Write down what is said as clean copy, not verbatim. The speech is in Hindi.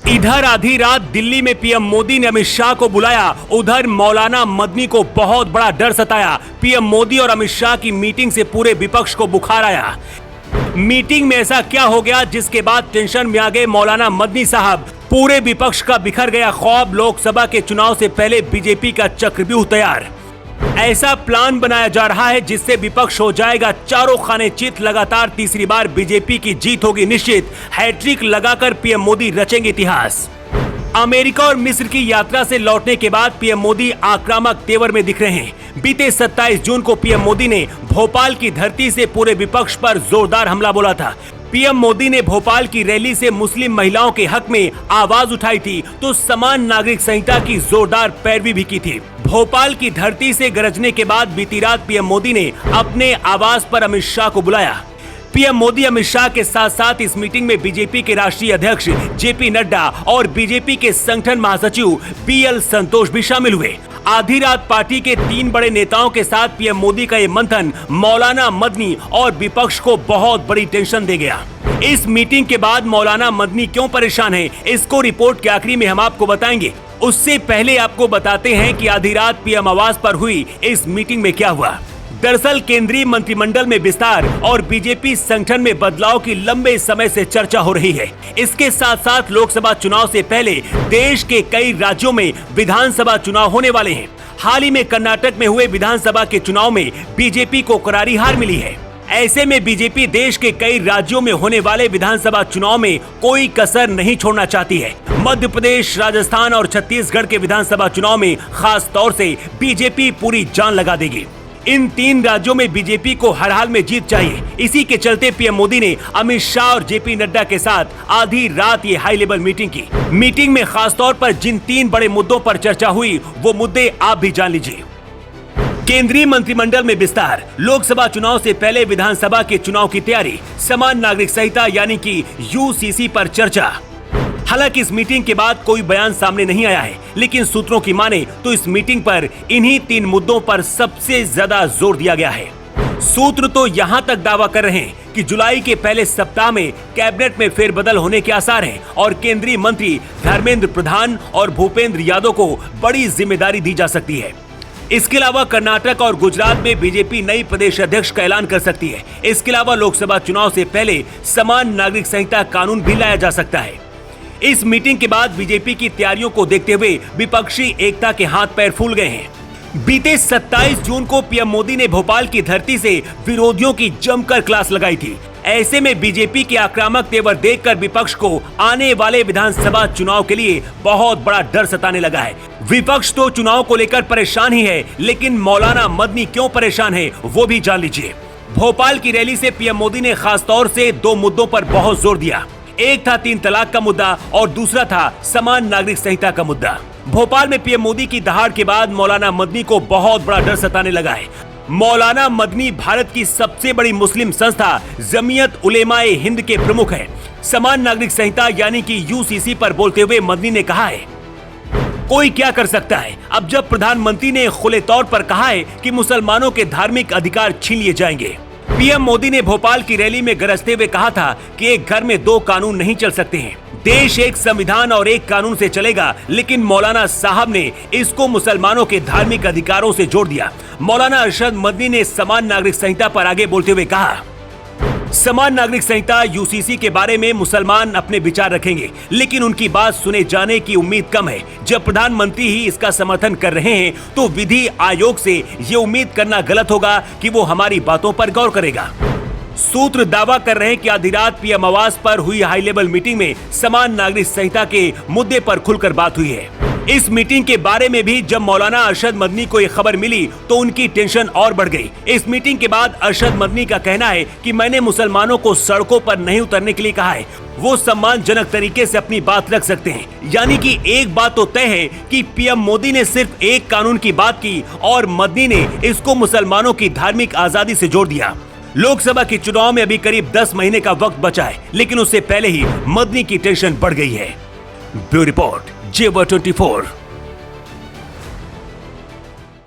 इधर आधी रात दिल्ली में पीएम मोदी ने अमित शाह को बुलाया, उधर मौलाना मदनी को बहुत बड़ा डर सताया। पीएम मोदी और अमित शाह की मीटिंग से पूरे विपक्ष को बुखार आया। मीटिंग में ऐसा क्या हो गया जिसके बाद टेंशन में आ गए मौलाना मदनी साहब। पूरे विपक्ष का बिखर गया ख्वाब। लोकसभा के चुनाव से पहले बीजेपी का चक्रव्यूह तैयार। ऐसा प्लान बनाया जा रहा है जिससे विपक्ष हो जाएगा चारों खाने चित। लगातार तीसरी बार बीजेपी की जीत होगी निश्चित। हैट्रिक लगाकर पीएम मोदी रचेंगे इतिहास। अमेरिका और मिस्र की यात्रा से लौटने के बाद पीएम मोदी आक्रामक तेवर में दिख रहे हैं। बीते 27 जून को पीएम मोदी ने भोपाल की धरती से पूरे विपक्ष पर जोरदार हमला बोला था। पीएम मोदी ने भोपाल की रैली से मुस्लिम महिलाओं के हक में आवाज उठाई थी तो समान नागरिक संहिता की जोरदार पैरवी भी की थी। भोपाल की धरती से गरजने के बाद बीती रात पीएम मोदी ने अपने आवास पर अमित शाह को बुलाया। पीएम मोदी अमित शाह के साथ साथ इस मीटिंग में बीजेपी के राष्ट्रीय अध्यक्ष जेपी नड्डा और बीजेपी के संगठन महासचिव बीएल संतोष भी शामिल हुए। आधी रात पार्टी के 3 बड़े नेताओं के साथ पीएम मोदी का ये मंथन मौलाना मदनी और विपक्ष को बहुत बड़ी टेंशन दे गया। इस मीटिंग के बाद मौलाना मदनी क्यों परेशान है, इसको रिपोर्ट के आखिरी में हम आपको बताएंगे। उससे पहले आपको बताते हैं कि आधी रात पीएम आवास पर हुई इस मीटिंग में क्या हुआ। दरअसल केंद्रीय मंत्रिमंडल में विस्तार और बीजेपी संगठन में बदलाव की लंबे समय से चर्चा हो रही है। इसके साथ साथ लोकसभा चुनाव से पहले देश के कई राज्यों में विधानसभा चुनाव होने वाले हैं। हाल ही में कर्नाटक में हुए विधानसभा के चुनाव में बीजेपी को करारी हार मिली है। ऐसे में बीजेपी देश के कई राज्यों में होने वाले विधानसभा चुनाव में कोई कसर नहीं छोड़ना चाहती है। मध्य प्रदेश, राजस्थान और छत्तीसगढ़ के विधानसभा चुनाव में खास तौर से बीजेपी पूरी जान लगा देगी। इन 3 राज्यों में बीजेपी को हर हाल में जीत चाहिए। इसी के चलते पीएम मोदी ने अमित शाह और जेपी नड्डा के साथ आधी रात ये हाई लेवल मीटिंग की। मीटिंग में खास तौर पर जिन 3 बड़े मुद्दों पर चर्चा हुई वो मुद्दे आप भी जान लीजिए। केंद्रीय मंत्रिमंडल में विस्तार, लोकसभा चुनाव से पहले विधानसभा के चुनाव की तैयारी, समान नागरिक संहिता यानी कि यूसीसी पर चर्चा। हालांकि इस मीटिंग के बाद कोई बयान सामने नहीं आया है, लेकिन सूत्रों की माने तो इस मीटिंग पर इन्हीं 3 मुद्दों पर सबसे ज्यादा जोर दिया गया है। सूत्र तो यहां तक दावा कर रहे हैं कि जुलाई के पहले सप्ताह में कैबिनेट में फेरबदल होने के आसार हैं और केंद्रीय मंत्री धर्मेंद्र प्रधान और भूपेंद्र यादव को बड़ी जिम्मेदारी दी जा सकती है। इसके अलावा कर्नाटक और गुजरात में बीजेपी नई प्रदेश अध्यक्ष का ऐलान कर सकती है। इसके अलावा लोकसभा चुनाव से पहले समान नागरिक संहिता कानून भी लाया जा सकता है। इस मीटिंग के बाद बीजेपी की तैयारियों को देखते हुए विपक्षी एकता के हाथ पैर फूल गए हैं। बीते 27 जून को पीएम मोदी ने भोपाल की धरती से विरोधियों की जमकर क्लास लगाई थी। ऐसे में बीजेपी के आक्रामक तेवर देखकर विपक्ष को आने वाले विधानसभा चुनाव के लिए बहुत बड़ा डर सताने लगा है। विपक्ष तो चुनाव को लेकर परेशान ही है, लेकिन मौलाना मदनी क्यों परेशान है वो भी जान लीजिए। भोपाल की रैली से पीएम मोदी ने खास तौर से 2 मुद्दों पर बहुत जोर दिया। एक था 3 तलाक का मुद्दा और दूसरा था समान नागरिक संहिता का मुद्दा। भोपाल में पीएम मोदी की दहाड़ के बाद मौलाना मदनी को बहुत बड़ा डर सताने लगा है। मौलाना मदनी भारत की सबसे बड़ी मुस्लिम संस्था जमीयत उलेमाए हिंद के प्रमुख हैं। समान नागरिक संहिता यानी कि यूसीसी पर बोलते हुए मदनी ने कहा है, कोई क्या कर सकता है अब जब प्रधानमंत्री ने खुले तौर पर कहा है कि मुसलमानों के धार्मिक अधिकार छीन लिए जाएंगे। पीएम मोदी ने भोपाल की रैली में गरजते हुए कहा था कि एक घर में 2 कानून नहीं चल सकते हैं। देश एक संविधान और एक कानून से चलेगा, लेकिन मौलाना साहब ने इसको मुसलमानों के धार्मिक अधिकारों से जोड़ दिया। मौलाना अरशद मदनी ने समान नागरिक संहिता पर आगे बोलते हुए कहा, समान नागरिक संहिता यूसीसी के बारे में मुसलमान अपने विचार रखेंगे, लेकिन उनकी बात सुने जाने की उम्मीद कम है। जब प्रधानमंत्री ही इसका समर्थन कर रहे हैं तो विधि आयोग से ये उम्मीद करना गलत होगा कि वो हमारी बातों पर गौर करेगा। सूत्र दावा कर रहे हैं कि आधी रात पीएम आवास पर हुई हाई लेवल मीटिंग में समान नागरिक संहिता के मुद्दे पर खुलकर बात हुई है। इस मीटिंग के बारे में भी जब मौलाना अरशद मदनी को ये खबर मिली तो उनकी टेंशन और बढ़ गई। इस मीटिंग के बाद अरशद मदनी का कहना है कि मैंने मुसलमानों को सड़कों पर नहीं उतरने के लिए कहा है, वो सम्मानजनक तरीके से अपनी बात रख सकते हैं। यानी कि एक बात तो तय है कि पीएम मोदी ने सिर्फ एक कानून की बात की और मदनी ने इसको मुसलमानों की धार्मिक आजादी से जोड़ दिया। लोकसभा के चुनाव में अभी करीब 10 महीने का वक्त बचा है, लेकिन उससे पहले ही मदनी की टेंशन बढ़ गई है। ब्यूरो रिपोर्ट, जेवर 24।